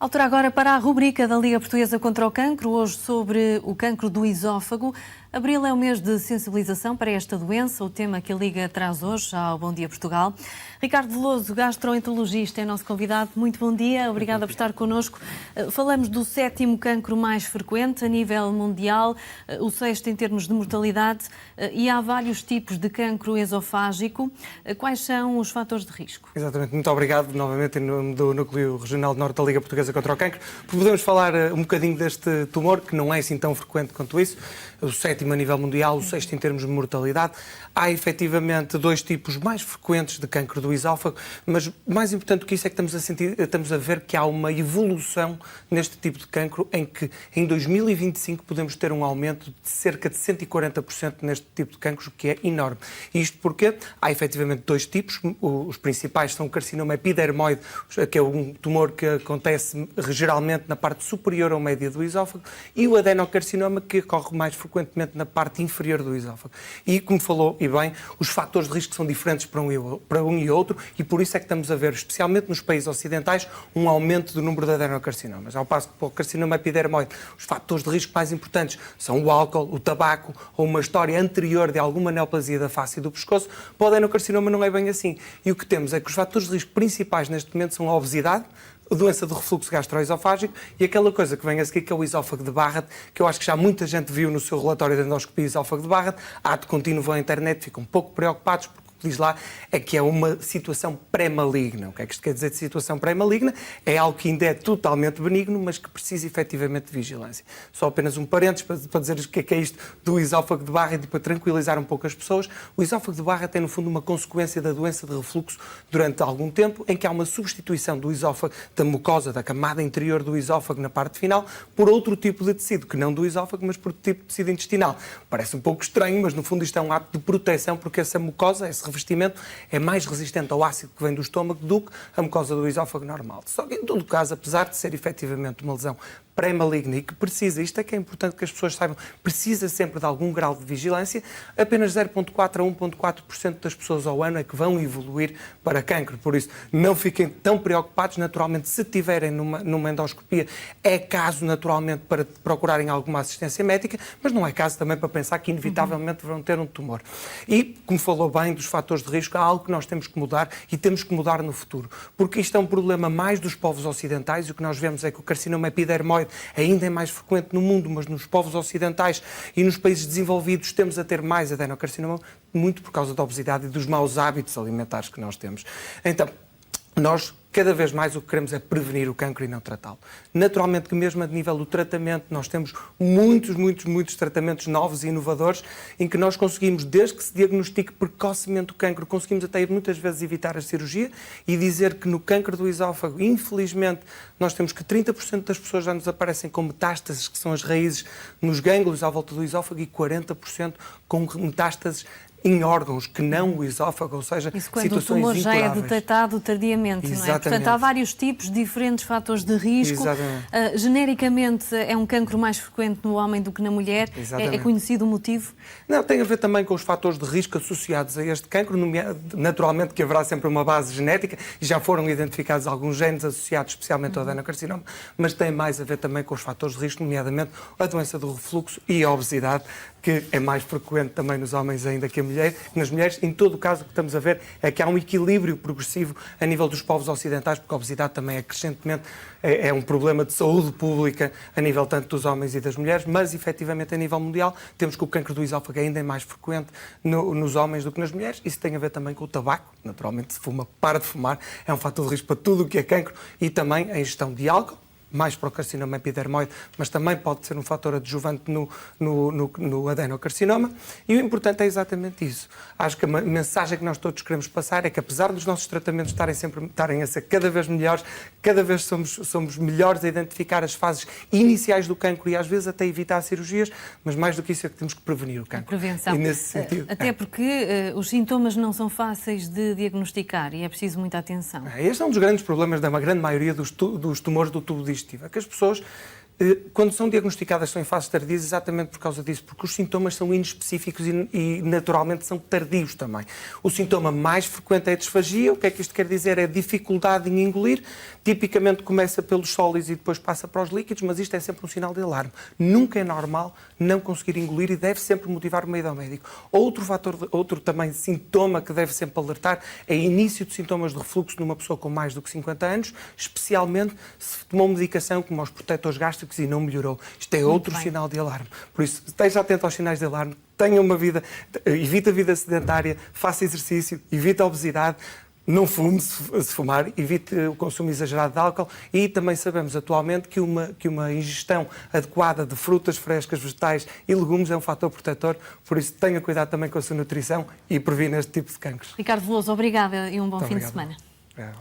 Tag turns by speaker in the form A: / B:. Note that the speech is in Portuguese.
A: Altura agora para a rubrica da Liga Portuguesa contra o Cancro, hoje sobre o cancro do esófago. Abril é o mês de sensibilização para esta doença, o tema que a Liga traz hoje ao Bom Dia Portugal. Ricardo Veloso, gastroenterologista, é nosso convidado. Muito bom dia, obrigada por estar connosco. Falamos do 7º cancro mais frequente a nível mundial, o 6º em termos de mortalidade, e há vários tipos de cancro esofágico. Quais são os fatores de risco?
B: Exatamente, muito obrigado novamente em nome do Núcleo Regional de Norte da Liga Portuguesa contra o Cancro. Podemos falar um bocadinho deste tumor, que não é assim tão frequente quanto isso, o 7º a nível mundial, o 6º em termos de mortalidade. Há efetivamente dois tipos mais frequentes de cancro do esófago, mas mais importante do que isso é que estamos a ver que há uma evolução neste tipo de cancro, em que em 2025 podemos ter um aumento de cerca de 140% neste tipo de cancro, o que é enorme. E isto porque há efetivamente dois tipos, os principais são o carcinoma epidermoide, que é um tumor que acontece geralmente na parte superior ou média do esófago, e o adenocarcinoma, que ocorre mais frequentemente na parte inferior do esófago. E, como falou, e bem, os fatores de risco são diferentes para um e outro, e por isso é que estamos a ver, especialmente nos países ocidentais, um aumento do número de adenocarcinomas. Ao passo que para o carcinoma epidermoide, os fatores de risco mais importantes são o álcool, o tabaco ou uma história anterior de alguma neoplasia da face e do pescoço. Para o adenocarcinoma não é bem assim. E o que temos é que os fatores de risco principais neste momento são a obesidade, a doença de refluxo gastroesofágico e aquela coisa que vem a seguir, que é o esófago de Barrett, que eu acho que já muita gente viu no seu relatório de endoscopia esófago de Barrett. Há de contínuo vão à internet, ficam um pouco preocupados, porque o que diz lá é que é uma situação pré-maligna. O que é que isto quer dizer de situação pré-maligna? É algo que ainda é totalmente benigno, mas que precisa efetivamente de vigilância. Só apenas um parênteses para dizer o que é isto do esófago de Barrett e para tranquilizar um pouco as pessoas. O esófago de Barrett é, no fundo, uma consequência da doença de refluxo durante algum tempo, em que há uma substituição do esófago, da mucosa, da camada interior do esófago na parte final, por outro tipo de tecido, que não do esófago, mas por tipo de tecido intestinal. Parece um pouco estranho, mas no fundo isto é um ato de proteção, porque essa mucosa, esse revestimento, é mais resistente ao ácido que vem do estômago do que a mucosa do esófago normal. Só que, em todo caso, apesar de ser efetivamente uma lesão pré-maligna e que precisa, isto é que é importante que as pessoas saibam, precisa sempre de algum grau de vigilância, apenas 0,4 a 1,4% das pessoas ao ano é que vão evoluir para cancro. Por isso, não fiquem tão preocupados. Naturalmente, se tiverem numa endoscopia, é caso naturalmente para procurarem alguma assistência médica, mas não é caso também para pensar que inevitavelmente vão ter um tumor. E, como falou bem dos fatores de risco, há algo que nós temos que mudar e temos que mudar no futuro, porque isto é um problema mais dos povos ocidentais, e o que nós vemos é que o carcinoma epidermoide ainda é mais frequente no mundo, mas nos povos ocidentais e nos países desenvolvidos temos a ter mais adenocarcinoma, muito por causa da obesidade e dos maus hábitos alimentares que nós temos. Então, nós cada vez mais o que queremos é prevenir o cancro e não tratá-lo. Naturalmente que mesmo a nível do tratamento nós temos muitos tratamentos novos e inovadores em que nós conseguimos, desde que se diagnostique precocemente o cancro, conseguimos até muitas vezes evitar a cirurgia e dizer que no cancro do esófago, infelizmente, nós temos que 30% das pessoas já nos aparecem com metástases, que são as raízes nos gânglios à volta do esófago, e 40% com metástases em órgãos que não o esófago, ou seja,
A: isso quando
B: situações
A: o tumor já é
B: incuráveis.
A: detectado tardiamente, não é?
B: Exatamente.
A: Portanto, há vários tipos, diferentes fatores de risco. Genericamente, é um cancro mais frequente no homem do que na mulher. É conhecido o motivo?
B: Não, tem a ver também com os fatores de risco associados a este cancro. Naturalmente que haverá sempre uma base genética, e já foram identificados alguns genes associados especialmente ao adenocarcinoma, mas tem mais a ver também com os fatores de risco, nomeadamente a doença do refluxo e a obesidade, que é mais frequente também nos homens ainda que nas mulheres. Em todo o caso, o que estamos a ver é que há um equilíbrio progressivo a nível dos povos ocidentais, porque a obesidade também é crescentemente um problema de saúde pública a nível tanto dos homens e das mulheres, mas efetivamente a nível mundial temos que o cancro do esófago ainda é mais frequente nos homens do que nas mulheres. Isso tem a ver também com o tabaco. Naturalmente, se fuma, para de fumar, é um fator de risco para tudo o que é cancro, e também a ingestão de álcool, mais para o carcinoma epidermoide, mas também pode ser um fator adjuvante no adenocarcinoma. E o importante é exatamente isso. Acho que a mensagem que nós todos queremos passar é que, apesar dos nossos tratamentos estarem a ser cada vez melhores, cada vez somos melhores a identificar as fases iniciais do cancro e às vezes até evitar cirurgias, mas mais do que isso é que temos que prevenir o cancro.
A: A prevenção.
B: E nesse sentido,
A: até porque os sintomas não são fáceis de diagnosticar e é preciso muita atenção.
B: Este é um dos grandes problemas da grande maioria dos tumores do tubo digestivo, é que as pessoas Quando são diagnosticadas, são em fases tardias, exatamente por causa disso, porque os sintomas são inespecíficos e naturalmente são tardios também. O sintoma mais frequente é a disfagia. O que é que isto quer dizer? É dificuldade em engolir. Tipicamente começa pelos sólidos e depois passa para os líquidos, mas isto é sempre um sinal de alarme. Nunca é normal não conseguir engolir e deve sempre motivar uma ida ao médico. Outro também sintoma que deve sempre alertar é início de sintomas de refluxo numa pessoa com mais do que 50 anos, especialmente se tomou medicação como os protetores gástricos e não melhorou. Isto é outro sinal de alarme. Por isso, esteja atento aos sinais de alarme, tenha uma vida, evite a vida sedentária, faça exercício, evite a obesidade, não fume se fumar, evite o consumo exagerado de álcool e também sabemos atualmente que uma ingestão adequada de frutas frescas, vegetais e legumes é um fator protetor, por isso tenha cuidado também com a sua nutrição e previna este tipo de cancros.
A: Ricardo Veloso, obrigada e um bom fim de semana.
B: Obrigado.